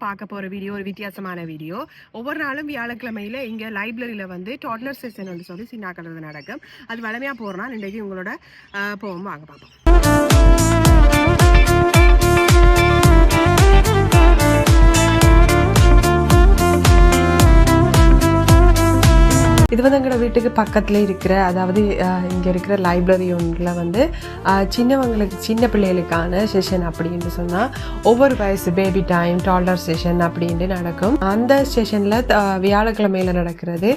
பார்க்க போகிற வீடியோ ஒரு வித்தியாசமான வீடியோ. ஒவ்வொரு நாளும் வியாழக்கிழமையில் இங்கே லைப்ரரியில் வந்து டாட்லர் செஷன் சொல்லி சின்னாக்கிறது நடக்கும். அது வளமையாக போகிறனால இன்றைக்கு உங்களோட போவோம், வாங்க பார்ப்போம். இது வந்து எங்களோட வீட்டுக்கு பக்கத்தில் இருக்கிற, அதாவது இங்கே இருக்கிற லைப்ரரி ஒன்றில் வந்து சின்ன பிள்ளைகளுக்கான செஷன் அப்படின்னு சொன்னால் ஒவ்வொரு வயசு பேபி டைம் டாலர் செஷன் அப்படின்ட்டு நடக்கும். அந்த செஷனில் வியாழக்கிழமையில் நடக்கிறது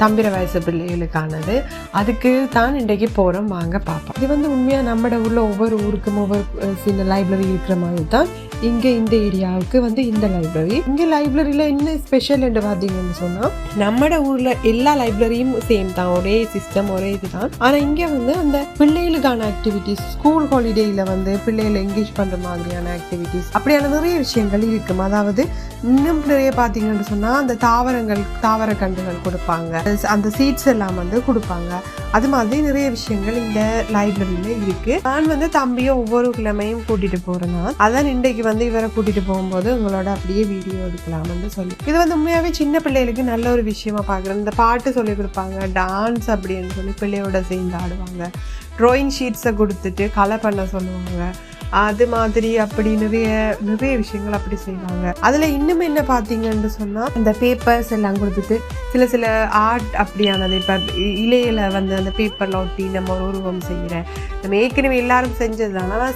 தம்பிர வயசு பிள்ளைகளுக்கானது. அதுக்கு தான் இன்றைக்கு போகிறோம், வாங்க பார்ப்போம். இது வந்து உண்மையாக நம்மளோட உள்ள ஒவ்வொரு ஊருக்கும் ஒவ்வொரு சின்ன லைப்ரரி இருக்கிற மாதிரி தான் இங்கே இந்த ஏரியாவுக்கு வந்து இந்த லைப்ரரி. இங்கே லைப்ரரியில் என்ன ஸ்பெஷல் என்று பார்த்தீங்கன்னு சொன்னால் நம்மளோட ஊரில் எல்லா லைப்ரரியும் சேம் தான், ஒரே சிஸ்டம், ஒரே இதுதான். ஆனால் இங்கே வந்து அந்த பிள்ளைகளுக்கான ஆக்டிவிட்டிஸ், ஸ்கூல் ஹாலிடேயில் வந்து பிள்ளைகளை என்கேஜ் பண்ணுற மாதிரியான ஆக்டிவிட்டிஸ், அப்படியான நிறைய விஷயங்கள் இருக்கும். அதாவது இன்னும் நிறைய பார்த்தீங்கன்னு சொன்னால் அந்த தாவர கன்றுகள் கொடுப்பாங்க, அந்த சீட்ஸ் எல்லாம் வந்து கொடுப்பாங்க. அது மாதிரி நிறைய விஷயங்கள் இந்த லைப்ரரியில இருக்கு. நான் வந்து தம்பியை ஒவ்வொரு கிழமையும் கூட்டிட்டு போறேன்னா, அதான் இன்றைக்கு வந்து இவரை கூட்டிட்டு போகும்போது உங்களோட அப்படியே வீடியோ எடுக்கலாம்னு சொல்லி. இது வந்து உண்மையாவே சின்ன பிள்ளைகளுக்கு நல்ல ஒரு விஷயமா பாக்குறேன். இந்த பாட்டு சொல்லி கொடுப்பாங்க, டான்ஸ் அப்படின்னு சொல்லி பிள்ளையோட சேர்ந்து ஆடுவாங்க, ட்ராயிங் ஷீட்ஸை கொடுத்துட்டு கலர் பண்ண சொல்லுவாங்க. அது மாதிரி அப்படி நிறைய விஷயங்கள் அப்படி செய்வாங்க. அதுல இன்னும் என்ன பாத்தீங்கன்னு சொன்னா அந்த பேப்பர்ஸ் எல்லாம் கொடுத்துட்டு சில ஆர்ட் அப்படியானது, இப்ப இலையில வந்து அந்த பேப்பர்ல ஒட்டி நம்ம ஒரு உருவம் செய்யறேன், நம்ம ஏற்கனவே எல்லாரும் செஞ்சதுதான். ஆனால்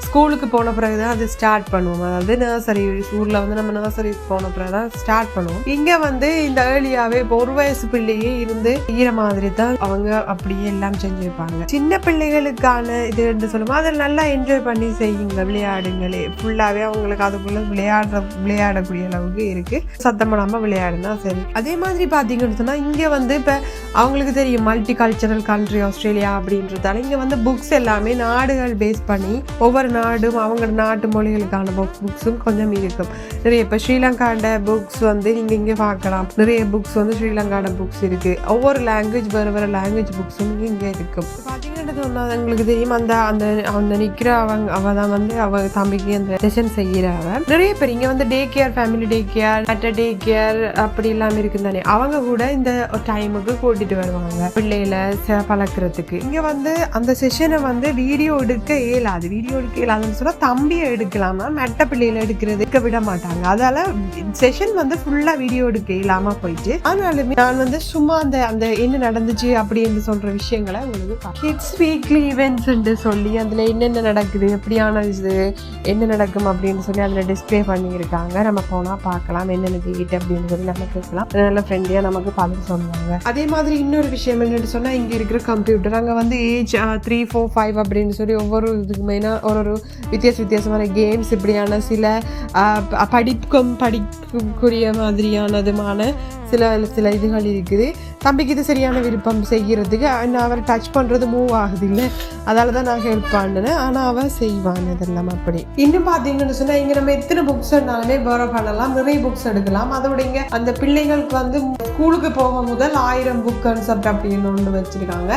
ஸ்கூலுக்கு போன பிறகுதான் அது ஸ்டார்ட் பண்ணுவோம். அதாவது நர்சரி, ஊர்ல வந்து நம்ம நர்சரி போன பிறகுதான் ஸ்டார்ட் பண்ணுவோம். இங்க வந்து இந்த ஏர்லியாவே இப்போ ஒரு வயசு பிள்ளையே இருந்து ஈர மாதிரி தான் அவங்க அப்படியே எல்லாம் செஞ்சு வைப்பாங்க. சின்ன பிள்ளைகளுக்கான இது சொல்லுவோம், அதில் நல்லா என்ஜாய் பண்ணி செய்யுங்க, விளையாடுங்களே. ஃபுல்லாவே அவங்களுக்கு அதுக்குள்ள விளையாடக்கூடிய அளவுக்கு இருக்கு. சத்தம் பண்ணாம விளையாடுனா சரி. அதே மாதிரி பாத்தீங்கன்னு சொன்னா இங்க வந்து இப்ப அவங்களுக்கு தெரியும் மல்டி கல்ச்சரல் கண்ட்ரி ஆஸ்திரேலியா அப்படின்றதால இங்க வந்து புக்ஸ் எல்லாமே நாடுகள் பேஸ் பண்ணி ஒவ்வொரு நாடும் அவங்களோட நாட்டு மொழிகளுக்கான புக்ஸும் கொஞ்சம் இருக்கும். நிறைய இப்ப ஸ்ரீலங்காண்ட புக்ஸ் வந்து நீங்க இங்க பார்க்கலாம். நிறைய புக்ஸ் வந்து ஸ்ரீலங்காட புக்ஸ் இருக்கு. ஒவ்வொரு லாங்குவேஜ் வேற லாங்குவேஜ் புக்ஸும் இங்க இருக்கும். பாத்தீங்கன்னு சொன்னா உங்களுக்கு தெரியும் அந்த நிக்கிற அவதான் வந்து அவ தம்பிக்கு அந்த செஷன் செய்யறவ. நிறைய பேர் இங்க வந்து day care, family day care, day care அப்படி எல்லாம் இருக்கு தானே, அவங்க கூட இந்த டைமுக்கு கூட்டிட்டு வருவாங்க பிள்ளைகளை பழக்கிறதுக்கு. இங்க வந்து அந்த செஷனை வந்து வீடியோ எடுக்க இயலாதுன்னு சொன்னா தம்பியை எடுக்கலாமா, மெட்ட பிள்ளைகளை எடுக்க விட மாட்டாங்க. அதால செஷன் வந்து ஃபுல்லா வீடியோ எடுக்க இல்லாம போயிட்டு, ஆனாலுமே நான் வந்து சும்மா அந்த என்ன நடந்துச்சு அப்படின்னு சொல்ற விஷயங்களை உங்களுக்கு கிட்ஸ் வீக்லி ஈவென்ட்ஸ் சொல்லி அதுல என்னென்ன நடக்குது, எப்படியான இது என்ன நடக்கும் அப்படின்னு சொல்லி அதுல டிஸ்பிளே பண்ணியிருக்காங்க. நம்ம போனா பார்க்கலாம் என்னென்ன டேட் அப்படின்னு சொல்லி நம்ம கேட்கலாம். நல்ல ஃப்ரெண்ட்லியா நமக்கு பார்த்து சொல்லுவாங்க. அதே மாதிரி இன்னொரு விஷயம் என்னன்னு சொன்னா இங்க இருக்கிற கம்ப்யூட்டர், அங்க வந்து ஏஜ் 3, 4, 5 அப்படின்னு சொல்லி ஒவ்வொரு இதுக்கு மெயினா ஒரு வித்தியாசமான கேம்ஸ், இப்படியான சில படிக்கக்கூடிய மாதிரியானதுமான சில இதுகள் இருக்குது. தம்பிக்கு இது சரியான விருப்பம் செய்யறதுக்கு அவர் டச் பண்றது மூவ் ஆகுது இல்லை, அதால தான் நான் ஹெல்ப் பண்ணினேன். ஆனா அவன் செய்வான் இதெல்லாம். அப்படி இன்னும் பாத்தீங்கன்னு சொன்னா இங்க நம்ம எத்தனை புக்ஸ் எடுத்தாலுமே போரோ பண்ணலாம், நிறைய புக்ஸ் எடுக்கலாம். அதோட இங்க அந்த பிள்ளைகளுக்கு வந்து ஸ்கூலுக்கு போக முதல் 1000 புக் கான்செப்ட் அப்படின்னு ஒன்று வச்சிருக்காங்க.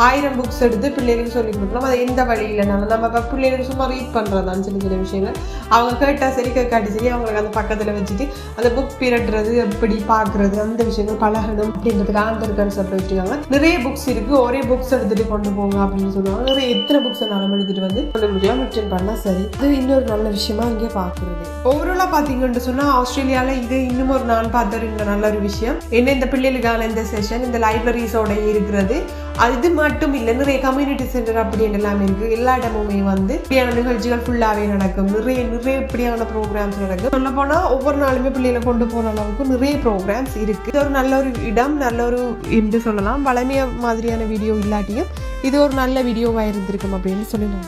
1000 புக்ஸ் எடுத்து பிள்ளைகளுக்கு சொல்லி கொடுக்கலாம். அது எந்த வழியிலனாலும் நம்ம பிள்ளைகளுக்கு சும்மா ரீட் பண்றதான் சின்ன விஷயங்கள் அவங்க கேட்டா சரி, கேட்காட்டி சரி, அவங்களுக்கு அந்த பக்கத்துல வச்சுட்டு அந்த புக் பிரட்டுறது, எப்படி பாக்குறது, அந்த விஷயங்கள் பழகணும் அப்படின்றதுக்கு ஆன்சர் கான்செப்ட் வச்சிருக்காங்க. நிறைய புக்ஸ் இருக்கு, ஒரே புக்ஸ் எடுத்துட்டு கொண்டு போங்க அப்படின்னு சொல்லுவாங்க. நிறைய எத்தனை புக்ஸ் நானும் எடுத்துட்டு வந்து கொண்டு ரிட்டர்ன் பண்ணா சரி. அது இன்னொரு நல்ல விஷயமா இங்கே பாக்குறது. ஓவராலா பாத்தீங்கன்னு சொன்னா ஆஸ்திரேலியால இது இன்னும் ஒரு நான் பார்த்த நல்ல ஒரு விஷயம் என்ன, இந்த பிள்ளைகளுக்கான இந்த செஷன் இந்த லைப்ரரிஸோட இருக்கிறது. அது மட்டும் இல்லை, நிறைய கம்யூனிட்டி சென்டர் அப்படின்னு எல்லாமே இருக்கு. எல்லா இடமுமே வந்து இப்படியான நிகழ்ச்சிகள் ஃபுல்லாவே நடக்கும். நிறைய இப்படியான ப்ரோக்ராம்ஸ் நடக்கும். சொல்ல போனா ஒவ்வொரு நாளுமே பிள்ளைகளை கொண்டு போற அளவுக்கு நிறைய ப்ரோக்ராம்ஸ் இருக்கு. இது ஒரு நல்ல ஒரு இடம், நல்ல ஒரு என்று சொல்லலாம். வளமைய மாதிரியான வீடியோ இல்லாட்டியும் இது ஒரு நல்ல வீடியோவா இருந்திருக்கும் அப்படின்னு சொல்லலாம்.